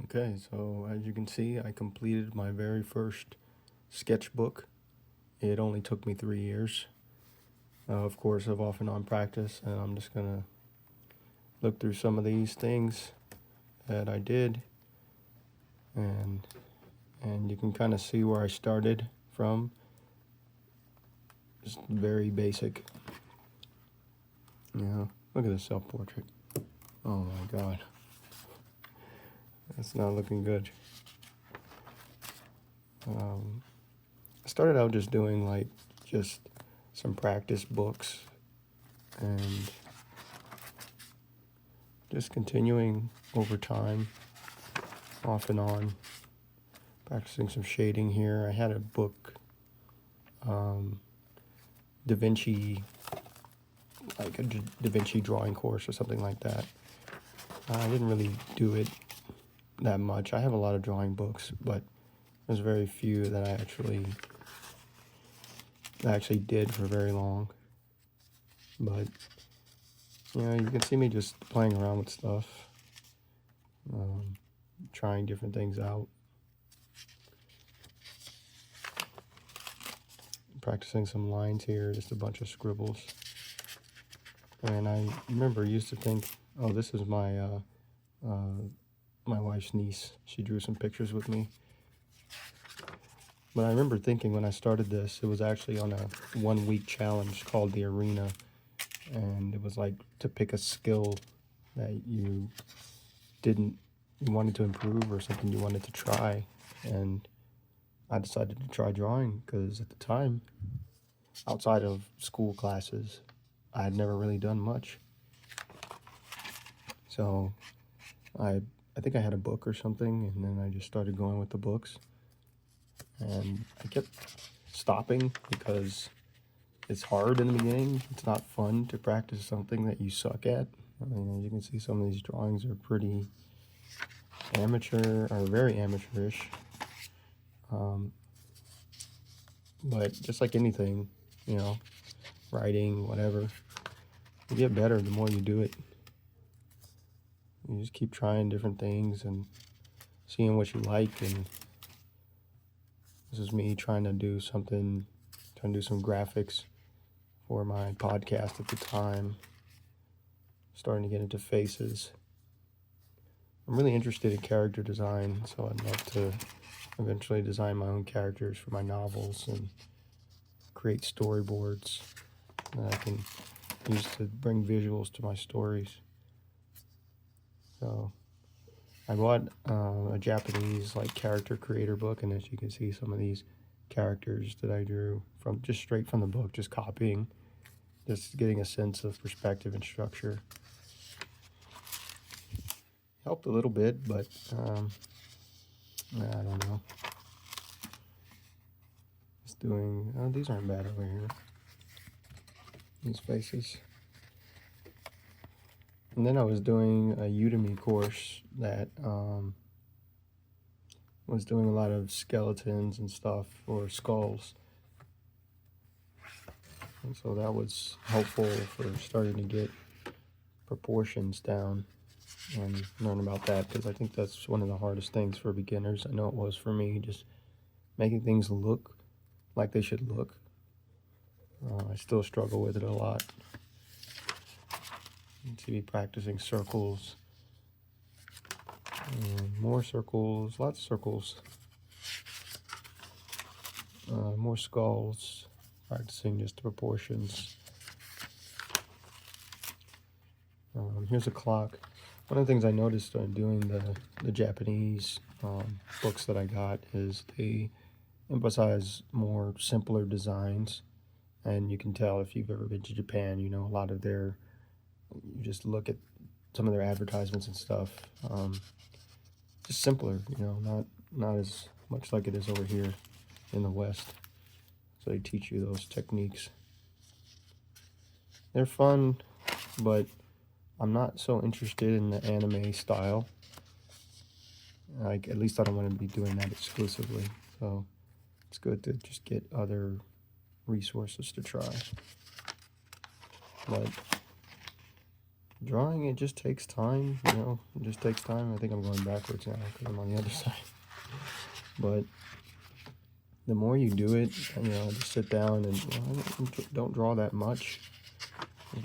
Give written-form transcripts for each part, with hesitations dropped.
Okay, so as you can see, I completed my very first sketchbook. It only took me 3 years, of course, of off and on practice, and I'm just gonna look through some of these things that I did, and and you can kind of see where I started from. Just very basic. Look at this self-portrait. Oh my God, that's not looking good. I started out just doing like just some practice books and just continuing over time, off and on, practicing some shading here. I had a book, Da Vinci, like a Da Vinci drawing course or something like that. I didn't really do it that much. I have a lot of drawing books, but there's very few that I actually did for very long. But you can see me just playing around with stuff, trying different things out, practicing some lines here, just a bunch of scribbles. And I remember I used to think, oh, this is my wife's niece. She drew some pictures with me. But I remember thinking when I started this, it was actually on a 1 week challenge called the Arena. And it was like to pick a skill that you wanted to improve or something you wanted to try. And I decided to try drawing because at the time, outside of school classes, I had never really done much. So I think I had a book or something, and then I just started going with the books. And I kept stopping because it's hard in the beginning. It's not fun to practice something that you suck at. I mean, as you can see, some of these drawings are pretty amateur, or very amateurish. But just like anything, writing, whatever, you get better the more you do it. You just keep trying different things and seeing what you like. And this is me trying to do some graphics for my podcast at the time, starting to get into faces. I'm really interested in character design, so I'd love to eventually design my own characters for my novels and create storyboards that I can use to bring visuals to my stories. So I bought a Japanese character creator book, and as you can see, some of these characters that I drew from just straight from the book, just copying, just getting a sense of perspective and structure. Helped a little bit, but I don't know. Just doing, these aren't bad over here, these faces. And then I was doing a Udemy course that was doing a lot of skeletons and stuff, or skulls. And so that was helpful for starting to get proportions down and learn about that, because I think that's one of the hardest things for beginners. I know it was for me, just making things look like they should look. I still struggle with it a lot. To be practicing circles, and more circles, lots of circles, more skulls, practicing just the proportions. Here's a clock. One of the things I noticed doing the Japanese books that I got is they emphasize more simpler designs, and you can tell if you've ever been to Japan, a lot of you just look at some of their advertisements and stuff, just simpler, not as much like it is over here in the West. So they teach you those techniques. They're fun, but I'm not so interested in the anime style. At least I don't want to be doing that exclusively. So it's good to just get other resources to try. But drawing, it just takes time, you know, it just takes time. I think I'm going backwards now because I'm on the other side. But the more you do it, you know, just sit down and, you know, don't draw that much.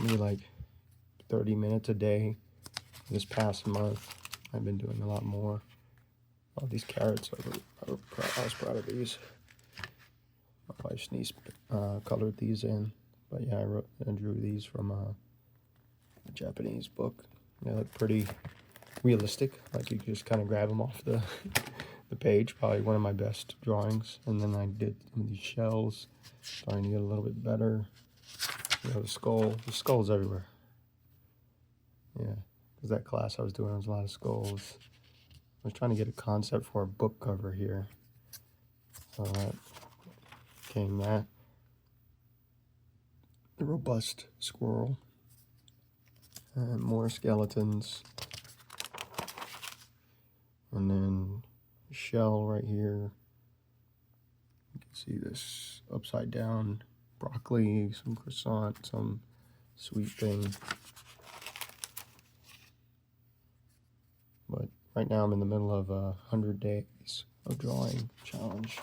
Maybe like 30 minutes a day. This past month, I've been doing a lot more. Oh, these carrots, I was proud of these. My wife's niece colored these in. But yeah, I drew these from a Japanese book. They look pretty realistic. Like you just kind of grab them off the the page. Probably one of my best drawings. And then I did some of these shells, trying to get a little bit better. You know, the skull. The skull's everywhere. Yeah, because that class I was doing was a lot of skulls. I was trying to get a concept for a book cover here. So that came that. The robust squirrel. And more skeletons. And then a shell right here. You can see this upside down broccoli, some croissant, some sweet thing. But right now I'm in the middle of a 100 days of drawing challenge.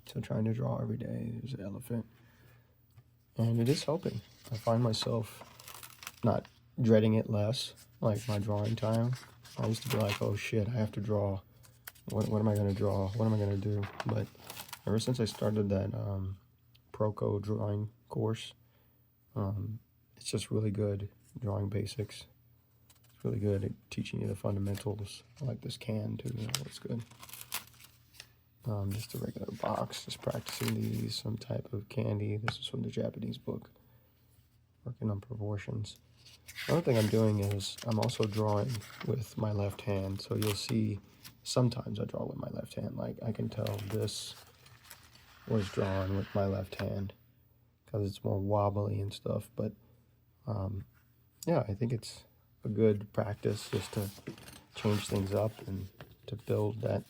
So trying to draw every day. There's an elephant. And it is helping. I find myself not dreading it less, like my drawing time. I used to be like, oh shit, I have to draw. What am I going to draw? What am I going to do? But ever since I started that Proco drawing course, it's just really good drawing basics. It's really good at teaching you the fundamentals. I like this can too, you know, it's good. Just a regular box, just practicing these, some type of candy. This is from the Japanese book, working on proportions. Another thing I'm doing is I'm also drawing with my left hand. So you'll see sometimes I draw with my left hand. Like I can tell this was drawn with my left hand because it's more wobbly and stuff. But yeah, I think it's a good practice just to change things up and to build that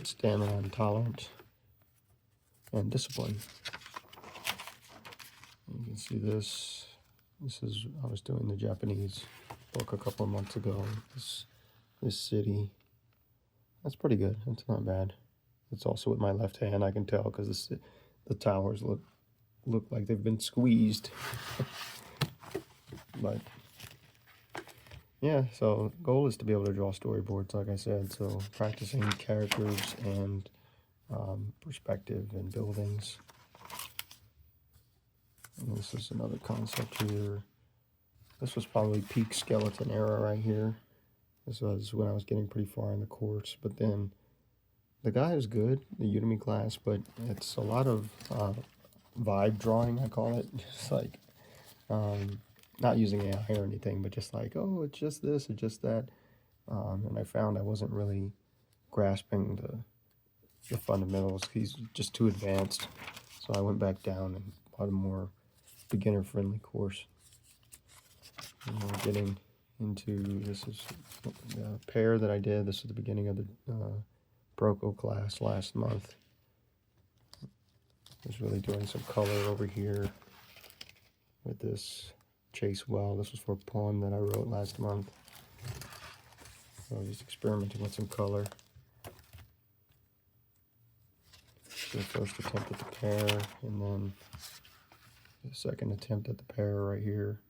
stamina and tolerance and discipline. You can see this. This is, I was doing the Japanese book a couple of months ago. This city. That's pretty good. It's not bad. It's also with my left hand. I can tell because the towers look like they've been squeezed. But yeah, so goal is to be able to draw storyboards, like I said. So practicing characters and perspective and buildings. And this is another concept here. This was probably peak skeleton era right here. This was when I was getting pretty far in the course. But then the guy is good, the Udemy class, but it's a lot of vibe drawing, I call it. Just like not using AI or anything, but just like, oh, it's just this or just that. And I found I wasn't really grasping the fundamentals. He's just too advanced. So I went back down and bought a more beginner-friendly course. And we're getting into, this is the pair that I did. This is the beginning of the Proco class last month. I was really doing some color over here with this Chase Well. This was for a poem that I wrote last month. So I was just experimenting with some color. So the first attempt at the pear, and then the second attempt at the pear right here.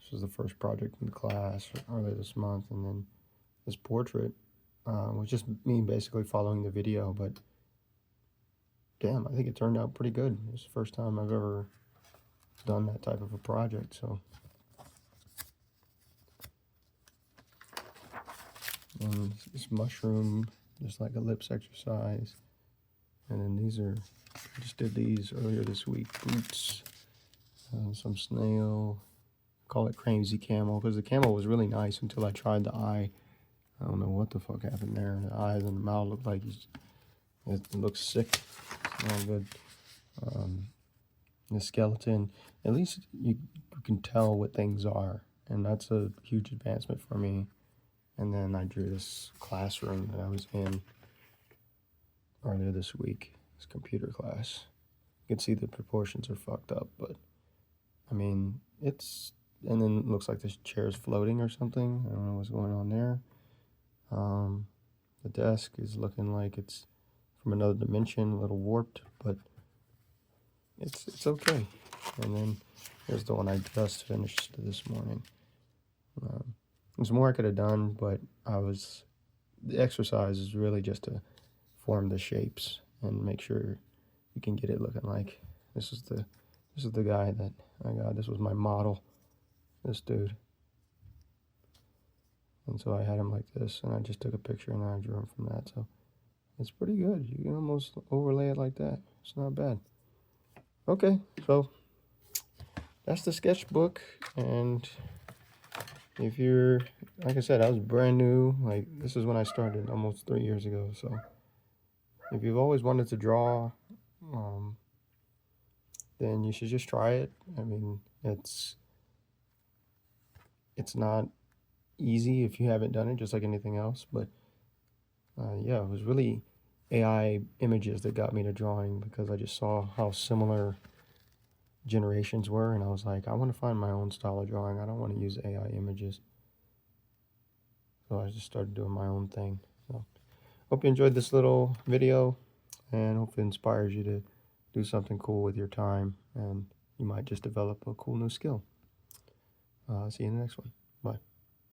This was the first project in the class earlier this month, and then this portrait was just me basically following the video, but damn, I think it turned out pretty good. It's the first time I've ever done that type of a project, so. And this mushroom, just like a lips exercise. And then these are, I just did these earlier this week, boots, some snail, call it crazy camel, because the camel was really nice until I tried the eye. I don't know what the fuck happened there. The eyes and the mouth look like it looks sick. It's not good. The skeleton, at least you can tell what things are, and that's a huge advancement for me. And then I drew this classroom that I was in earlier this week, this computer class. You can see the proportions are fucked up, but I mean, it's and then it looks like this chair is floating or something. I don't know what's going on there. The desk is looking like it's from another dimension, a little warped, but it's okay. And then here's the one I just finished this morning. There's more I could have done, but the exercise is really just to form the shapes and make sure you can get it looking like this is the guy that I got. This was my model, this dude. And so I had him like this, and I just took a picture and I drew him from that. So it's pretty good. You can almost overlay it like that. It's not bad. Okay, so that's the sketchbook. And if you're, like I said, I was brand new. Like, this is when I started almost 3 years ago. So if you've always wanted to draw, then you should just try it. I mean, it's not easy if you haven't done it, just like anything else. But yeah, it was really AI images that got me to drawing, because I just saw how similar generations were, and I was like, I want to find my own style of drawing. I don't want to use AI images. So I just started doing my own thing. So hope you enjoyed this little video, and hope it inspires you to do something cool with your time, and you might just develop a cool new skill. See you in the next one. Bye.